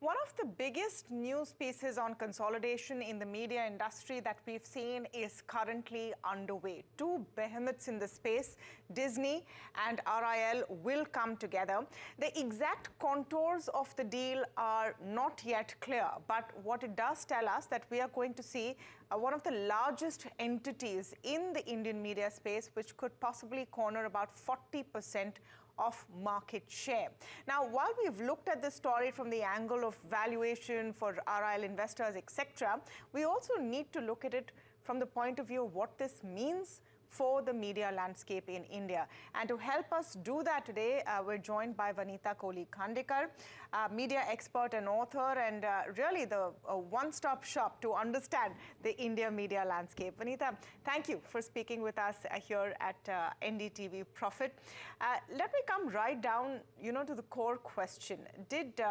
One of the biggest news pieces on consolidation in the media industry that we've seen is currently underway. Two behemoths in the space, Disney and RIL, will come together. The exact contours of the deal are not yet clear, but what it does tell us that we are going to see one of the largest entities in the Indian media space, which could possibly corner about 40% of market share. Now, while we've looked at this story from the angle of valuation for RIL investors, etc., we also need to look at it from the point of view of what this means for the media landscape in India. And to help us do that today, we're joined by Vanita Kohli Khandekar, media expert and author, and really the one-stop shop to understand the India media landscape. Vanita, thank you for speaking with us here at NDTV Profit. Let me come right down, to the core question. Did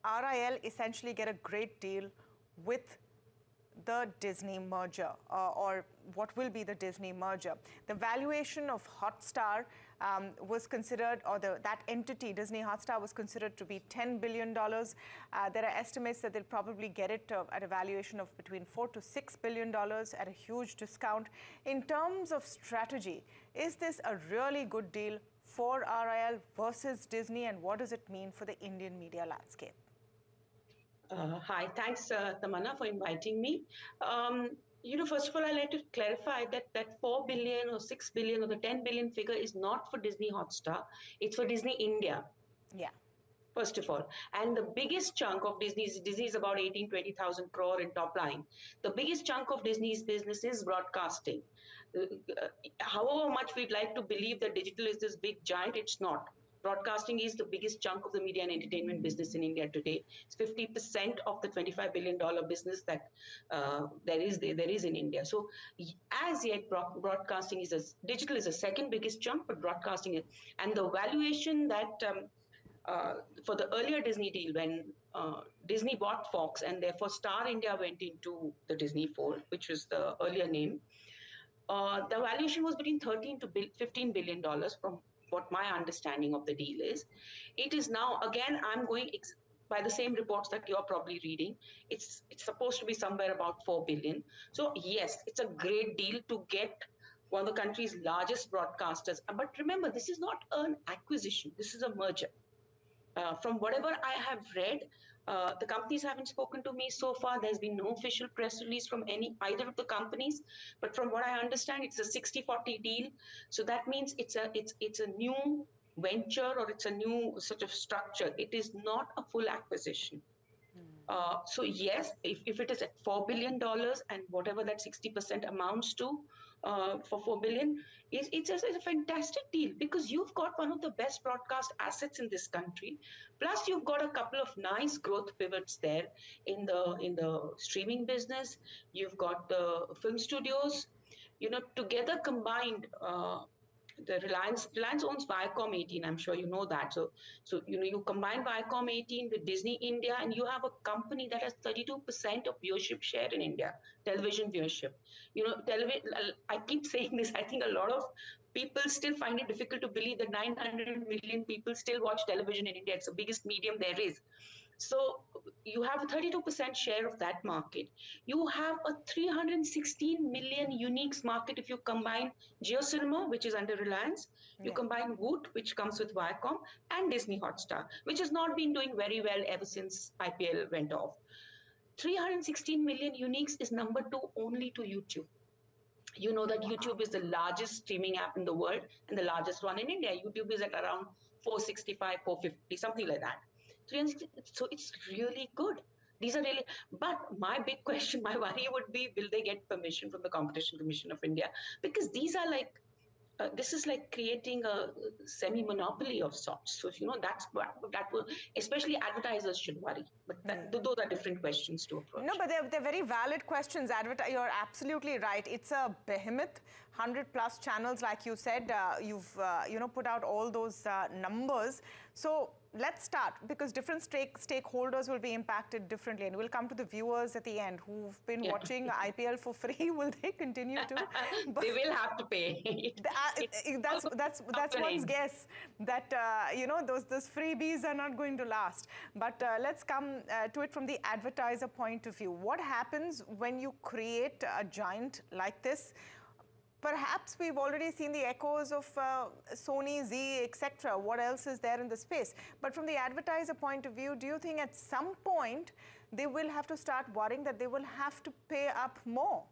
RIL essentially get a great deal with the Disney merger, or what will be the Disney merger? The valuation of Hotstar was considered, or that entity, Disney Hotstar, was considered to be $10 billion. There are estimates that they'll probably get it at a valuation of between $4 to $6 billion at a huge discount. In terms of strategy, is this a really good deal for RIL versus Disney, and what does it mean for the Indian media landscape? Hi, thanks, Tamanna, for inviting me. First of all, I'd like to clarify that 4 billion or 6 billion or the 10 billion figure is not for Disney Hotstar. It's for Disney India. Yeah. First of all. And the biggest chunk of Disney is about 20,000 crore in top line. The biggest chunk of Disney's business is broadcasting. However much we'd like to believe that digital is this big giant, it's not. Broadcasting is the biggest chunk of the media and entertainment business in India today. It's 50% of the $25 billion business that there is in India. So as yet, broadcasting digital is the second biggest chunk, but broadcasting is, and the valuation that for the earlier Disney deal, when Disney bought Fox and therefore Star India went into the Disney fold, which was the earlier name, the valuation was between $13 to $15 billion from what my understanding of the deal is. It is now, again, I'm going by the same reports that you're probably reading. It's supposed to be somewhere about 4 billion. So yes, it's a great deal to get one of the country's largest broadcasters. But remember, this is not an acquisition. This is a merger. From whatever I have read, the companies haven't spoken to me so far. There's been no official press release from either of the companies. But from what I understand, it's a 60-40 deal. So that means it's a new venture, or it's a new sort of structure. It is not a full acquisition. So yes, if it is at $4 billion and whatever that 60% amounts to for 4 billion, it's a fantastic deal, because you've got one of the best broadcast assets in this country. Plus, you've got a couple of nice growth pivots there in the streaming business. You've got the film studios, together combined. The Reliance owns Viacom 18. I'm sure you know that. So you combine Viacom 18 with Disney India, and you have a company that has 32% of viewership share in India, television viewership. I keep saying this. I think a lot of people still find it difficult to believe that 900 million people still watch television in India. It's the biggest medium there is. So you have a 32% share of that market. You have a 316 million uniques market if you combine JioCinema, which is under Reliance. You combine Woot, which comes with Viacom, and Disney Hotstar, which has not been doing very well ever since IPL went off. 316 million uniques is number 2 only to YouTube. You know that YouTube is the largest streaming app in the world and the largest one in India. YouTube is at around 465, 450, something like that. So it's really good. These are really, but my big question, my worry would be, will they get permission from the Competition Commission of India? Because these are like, this is like creating a semi-monopoly of sorts. So, that will, especially advertisers should worry. But those are different questions to approach. No, but they're very valid questions. You're absolutely right. It's a behemoth, 100+ channels, like you said. You've put out all those numbers. So let's start, because different stakeholders will be impacted differently, and we'll come to the viewers at the end who've been watching IPL for free. Will they continue to? But they will have to pay. That's one's guess, that those freebies are not going to last. But let's come to it from the advertiser point of view. What happens when you create a giant like this? Perhaps we've already seen the echoes of Sony, Zee, etc. What else is there in the space? But from the advertiser point of view, do you think at some point they will have to start worrying that they will have to pay up more?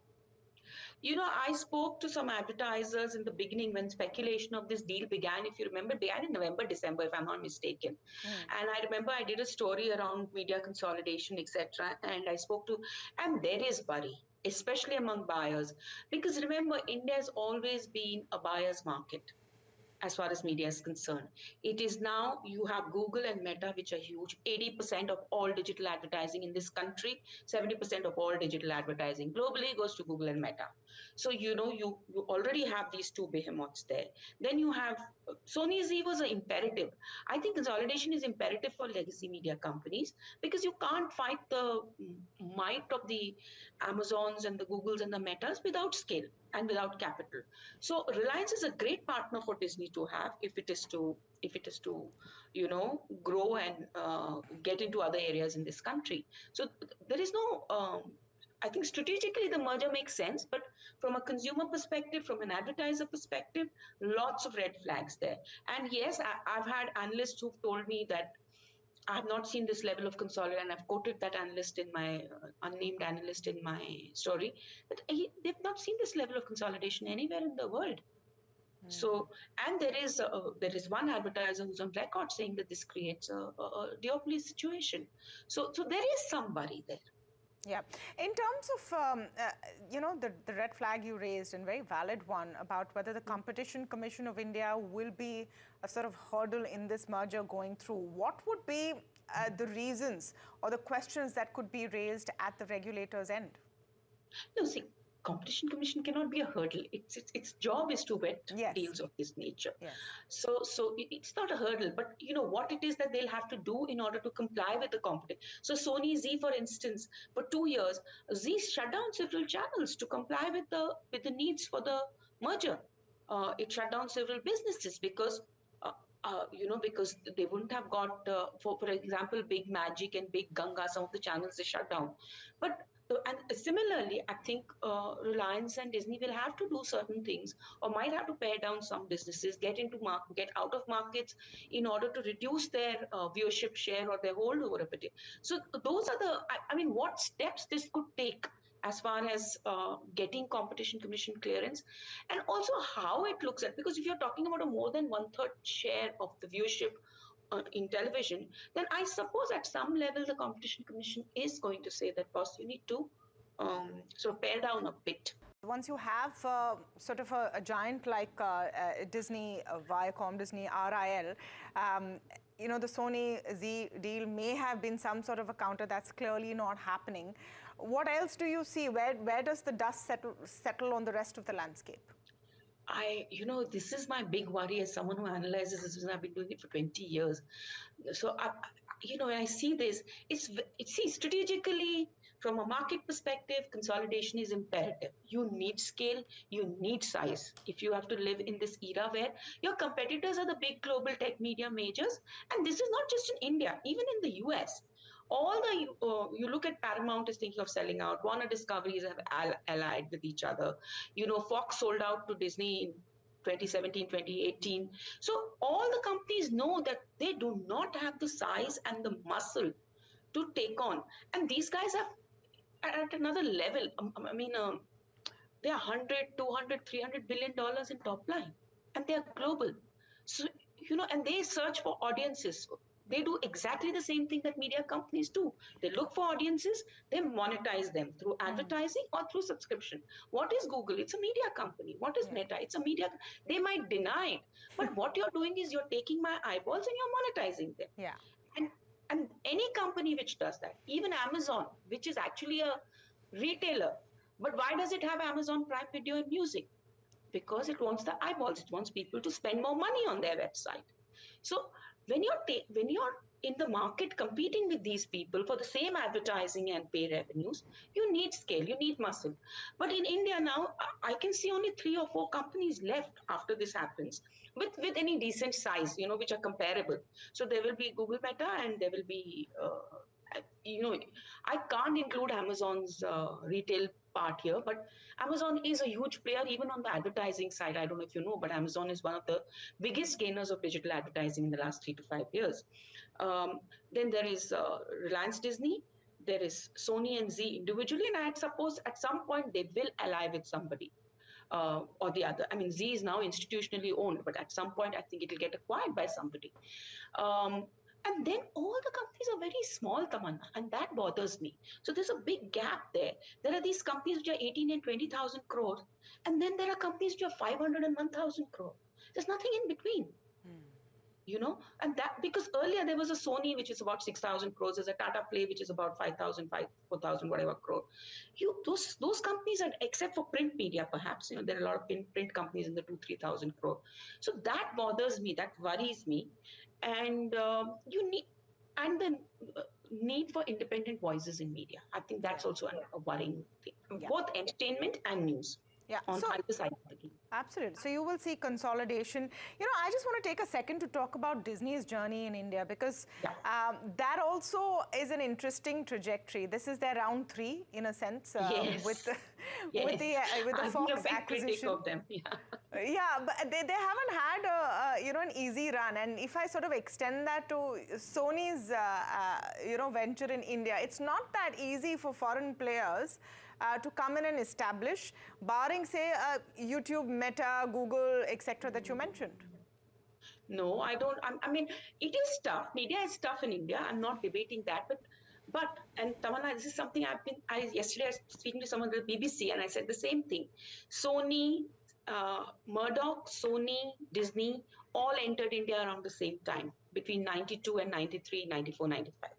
I spoke to some advertisers in the beginning when speculation of this deal began. If you remember, it began in November, December, if I'm not mistaken. And I remember I did a story around media consolidation, etc. And I spoke to, and there is worry, especially among buyers. Because remember, India has always been a buyer's market as far as media is concerned. It is now, you have Google and Meta, which are huge. 80% of all digital advertising in this country, 70% of all digital advertising globally goes to Google and Meta. So, you already have these two behemoths there. Then you have Sony Z was an imperative. I think consolidation is imperative for legacy media companies because you can't fight the might of the Amazons and the Googles and the Metas without scale and without capital. So Reliance is a great partner for Disney to have if it is to grow and get into other areas in this country. So there is no I think strategically the merger makes sense, but from a consumer perspective, from an advertiser perspective, lots of red flags there. And yes, I've had analysts who've told me that I have not seen this level of consolidation, and I've quoted that analyst in my unnamed analyst in my story, that they've not seen this level of consolidation anywhere in the world. So, and there is one advertiser who's on record saying that this creates a duopoly situation. So there is some worry there. Yeah. In terms of, the red flag you raised, and very valid one, about whether the Competition Commission of India will be a sort of hurdle in this merger going through, what would be the reasons or the questions that could be raised at the regulator's end? No, see, Competition Commission cannot be a hurdle. Its job is to vet deals of this nature. Yes. So it's not a hurdle, but what it is that they'll have to do in order to comply with the competition. So Sony Z, for instance, for 2 years, Z shut down several channels to comply with the needs for the merger. It shut down several businesses because because they wouldn't have got, for example, Big Magic and Big Ganga, some of the channels they shut down. But and similarly, I think Reliance and Disney will have to do certain things, or might have to pare down some businesses, get out of markets in order to reduce their viewership share or their hold over a particular. So those are what steps this could take as far as getting Competition Commission clearance, and also how it looks at, because if you're talking about a more than 1/3 share of the viewership in television, then I suppose at some level the Competition Commission is going to say that, boss, you need to sort of pare down a bit. Once you have sort of a giant like Disney, Viacom, Disney, RIL, the Sony Z deal may have been some sort of a counter. That's clearly not happening. What else do you see? Where does the dust settle on the rest of the landscape? This is my big worry as someone who analyzes this, and I've been doing it for 20 years. So, when I see this, strategically, from a market perspective, consolidation is imperative. You need scale, you need size. If you have to live in this era where your competitors are the big global tech media majors, and this is not just in India, even in the US. You look at Paramount is thinking of selling out. Warner Discoveries have allied with each other. Fox sold out to Disney in 2017, 2018. So all the companies know that they do not have the size and the muscle to take on. And these guys are at another level. They are 100, 200, $300 billion in top line. And they are global. So, and they search for audiences. They do exactly the same thing that media companies do. They look for audiences, they monetize them through advertising or through subscription. What is Google? It's a media company. What is Meta? It's a media. They might deny it, but what you're doing is you're taking my eyeballs and you're monetizing them. Yeah. And any company which does that, even Amazon, which is actually a retailer, but why does it have Amazon Prime Video and Music? Because it wants the eyeballs. It wants people to spend more money on their website. So when you're in the market competing with these people for the same advertising and pay revenues, you need scale, you need muscle. But in India now, I can see only 3 or 4 companies left after this happens, with any decent size, which are comparable. So there will be Google Meta, and there will be you know I can't include Amazon's retail part here, but Amazon is a huge player even on the advertising side. I don't know if you know, but Amazon is one of the biggest gainers of digital advertising in the last 3 to 5 years. um, then there is Reliance Disney, there is Sony and Z individually, and I suppose at some point they will ally with somebody or the other. I mean, Z is now institutionally owned, but at some point I think it will get acquired by somebody. um, and then all the companies are very small, Tamanna, and that bothers me. So there's a big gap there. There are these companies which are 18 and 20,000 crores, and then there are companies which are 500 and 1,000 crore. There's nothing in between. And that, because earlier there was a Sony which is about 6,000 crores, there's a Tata Play which is about 5,000, 4,000, whatever crore. Those companies are, except for print media, perhaps, there are a lot of print companies in the 2-3,000 crore. So that bothers me, that worries me. And you need, and the need for independent voices in media. I think that's also a worrying thing, both entertainment and news. Yeah. On either side of the game. Absolutely. So you will see consolidation. I just want to take a second to talk about Disney's journey in India, because that also is an interesting trajectory. This is their round 3, in a sense, with the Fox acquisition. Of them. Yeah, but they haven't had an easy run. And if I sort of extend that to Sony's venture in India, it's not that easy for foreign players to come in and establish, barring, say, YouTube, Meta, Google, etc., that you mentioned. No, I don't. I mean, it is tough. Media is tough in India. I'm not debating that. But and Tamanna, this is something yesterday I was speaking to someone at the BBC, and I said the same thing. Sony, Murdoch, Sony, Disney all entered India around the same time, between 92 and 93, 94, 95.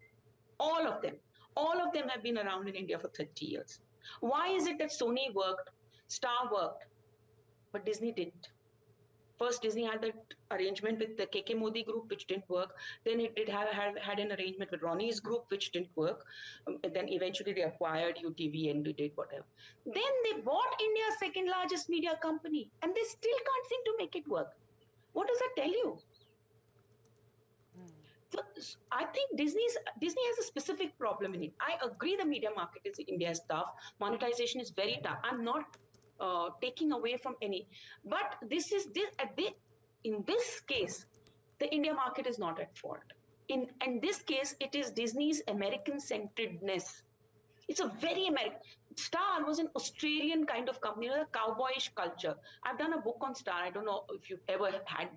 All of them have been around in India for 30 years. Why is it that Sony worked, Star worked, but Disney didn't? First, Disney had that arrangement with the KK Modi group, which didn't work. Then it did had an arrangement with Ronnie's group, which didn't work. Then eventually they acquired UTV and they did whatever. Then they bought India's second largest media company, and they still can't seem to make it work. What does that tell you? So I think Disney has a specific problem in it. I agree the media market in India is tough. Monetization is very tough. I'm not taking away from any. But in this case, the India market is not at fault. In this case, it is Disney's American-centeredness. It's a very American. Star was an Australian kind of company, a cowboyish culture. I've done a book on Star. I don't know if you've ever had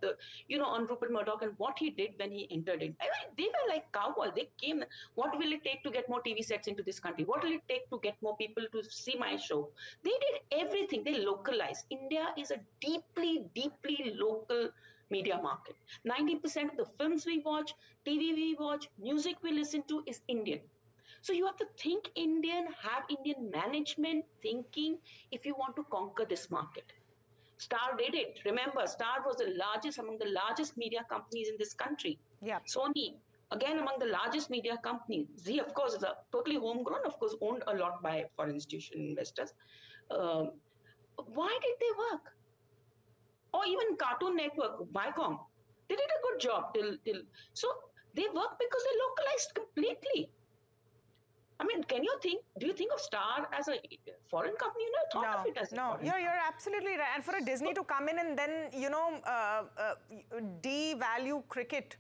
on Rupert Murdoch and what he did when he entered in. I mean, they were like cowboys. They came. What will it take to get more TV sets into this country? What will it take to get more people to see my show? They did everything. They localized. India is a deeply, deeply local media market. 90% of the films we watch, TV we watch, music we listen to is Indian. So you have to think Indian, have Indian management thinking if you want to conquer this market. Star did it. Remember, Star was among the largest media companies in this country. Yeah. Sony, again, among the largest media companies. Z, of course, is a totally homegrown, of course, owned a lot by foreign institutional investors. Why did they work? Or even Cartoon Network, Viacom, they did a good job so they work because they localized completely. I mean, do you think of Star as a foreign company? Thought of it as a foreign company. You're absolutely right. And for a Disney to come in and then, devalue cricket,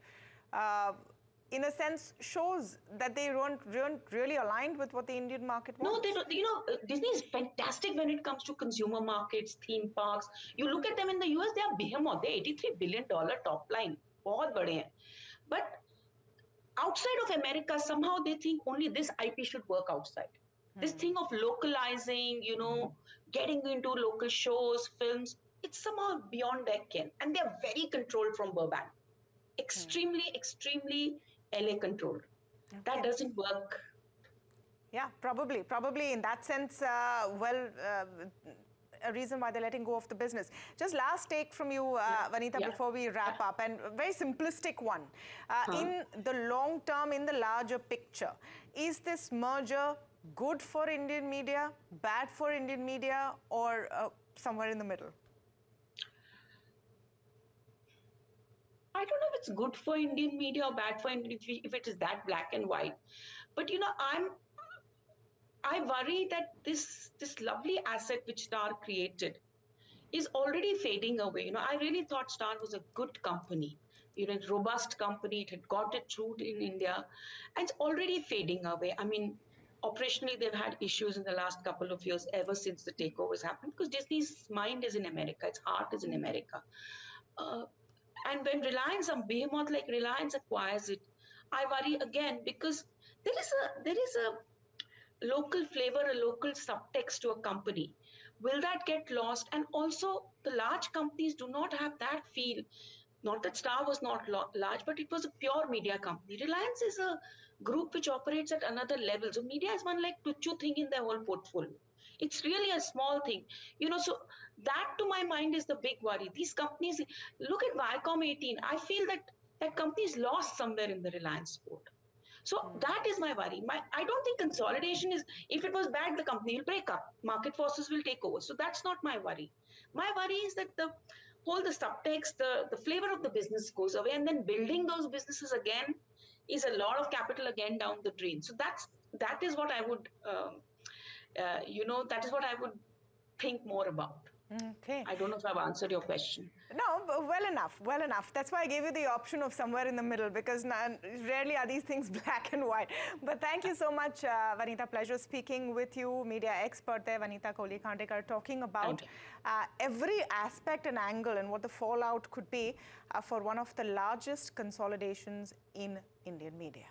in a sense, shows that they weren't really aligned with what the Indian market wants. No, they don't. Disney is fantastic when it comes to consumer markets, theme parks. You look at them in the US, they are behemoth. They're $83 billion top line. बहुत बड़े हैं. But outside of America, somehow they think only this IP should work outside. This thing of localizing, getting into local shows, films, it's somehow beyond their ken. And they're very controlled from Burbank. Extremely, extremely LA controlled. Okay. That doesn't work. Yeah, probably in that sense, a reason why they're letting go of the business. Just last take from you, Vanita, before we wrap up, and a very simplistic one. In the long term, in the larger picture, is this merger good for Indian media, bad for Indian media, or somewhere in the middle? I don't know if it's good for Indian media or bad for Indian, if it is that black and white. But I worry that this lovely asset which Star created is already fading away. I really thought Star was a good company, robust company. It had got its root in India, and it's already fading away. I mean, operationally, they've had issues in the last couple of years ever since the takeovers happened, because Disney's mind is in America, its heart is in America. And when Reliance, a behemoth like Reliance acquires it, I worry again, because there is a local flavor, a local subtext to a company. Will that get lost? And also, the large companies do not have that feel. Not that Star was not large, but it was a pure media company. Reliance is a group which operates at another level. So media is one like tuchu thing in their whole portfolio. It's really a small thing, so that to my mind is the big worry. These companies, look at Viacom 18. I feel that that company is lost somewhere in the Reliance sport. So that is my worry. I don't think consolidation is, if it was bad, the company will break up. Market forces will take over. So that's not my worry. My worry is that the subtext, the flavor of the business goes away, and then building those businesses again is a lot of capital again down the drain. So that is what I would, that is what I would think more about. Okay. I don't know if I've answered your question. No, but well enough. That's why I gave you the option of somewhere in the middle, because rarely are these things black and white. But thank you so much, Vanita. Pleasure speaking with you. Media expert there, Vanita Kohli Khandekar, talking about every aspect and angle and what the fallout could be for one of the largest consolidations in Indian media.